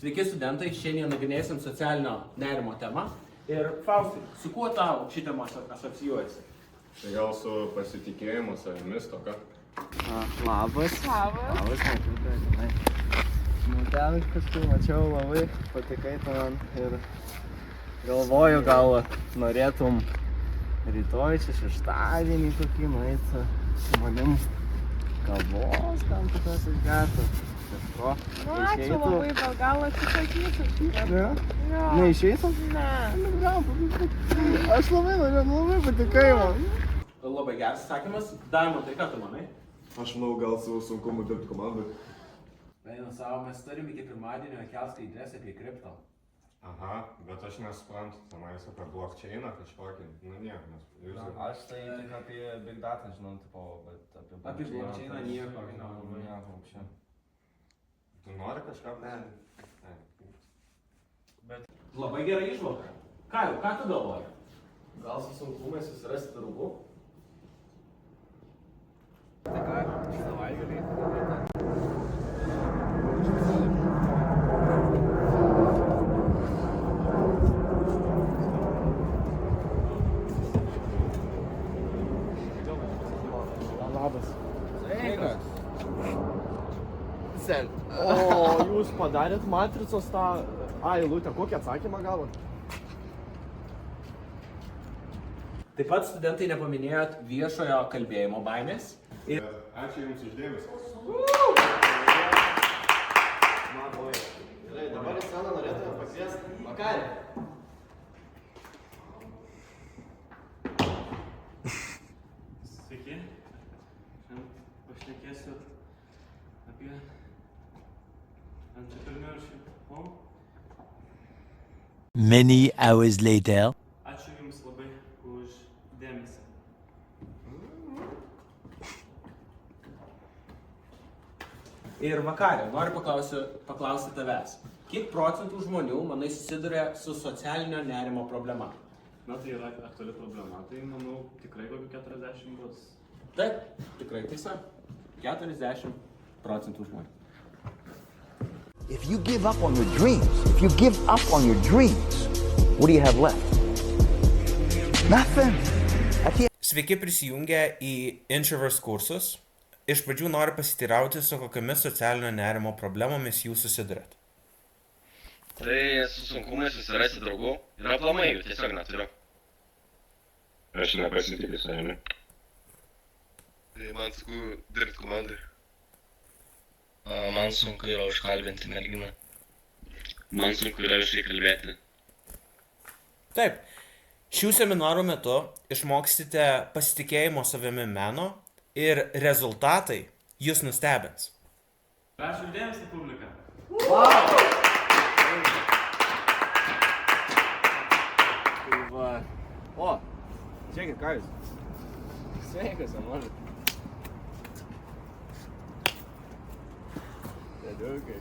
Sveiki studentai, šiandien nagrinėsim socialinio nerimo temą. Ir Faustai, su kuo tau ši tema asocijuojasi? Tai gal su pasitikėjimu savimis toka? Labas. Labas, žinai. Nu ten kažkur mačiau labai, patikai tu man ir galvoju, gal norėtum rytoj čia šeštadienį kokį nueiti su manim kavos, tam tokios išgertų. Kažko. Nu, ačiū labai, gal atsisakysiu. Ne? Jo. Neišeitum? Ne. Nu, gal, aš labai patikai man. Labai geras atsakymas. Daimon, tai ką tu manai? Aš manau, gal su sunkumu dirbti komandai. Einu savo, mes turim iki pirmadienio kelt skaidrės apie kripto. Aha, bet aš nesuprantu, tenais apie blockchainą kažkokį, nieko nesuprantu. Aš tai tik apie Big Data žinau, tipo, bet Apie blockchainą nieko nelabai. Nieko, čia. Tu nori kažką? Ne. Labai gera įžvalga. Ką tu galvoji? Gal su sunkumais susirasti draugų? Tai ką, savaitgaliai. Labas. Sveikas. O jūs padarėt matricos tą eilutę, kokį atsakymą gavot? Taip pat studentai nepaminėjot viešojo kalbėjimo baimės. Ir Ačiū Jums uždėmesį. Gerai, dabar į sceną norėtume pakviesti Makarį. Sveiki, šiandien pašnekėsiu apie entrepreneurship. Many hours later. Ačiū Jums labai už dėmesį. Ir Vakarė, noriu paklausti tavęs. Kiek procentų žmonių, manai, susiduria su socialinio nerimo problema? Na, tai yra aktuali problema, tai manau tikrai kokių 40 bus. Taip, tikrai tiesa. 40 procentų žmonių. If you give up on your dreams, what do you have left? Nothing. Sveiki prisijungę į Introverse kursus. Iš pradžių noriu pasiteirauti, su kokiamis socialinio nerimo problemomis jūs susiduriat. Tai su sunkumais susirasti draugų ir aplamai jų tiesiog neturiu. Aš nepasitikiu savimi. Tai man sunku dirbti komandai. Man sunku yra užkalbinti merginą. Man sunku yra viešai kalbėti. Taip, šių seminarų metu išmoksite pasitikėjimo savimi meno ir rezultatai jūs nustebins. Ačiū uždėmesį, publika. O, žiūrėkit, ką jūs? Sveikas, Anuolis. Dėdukai.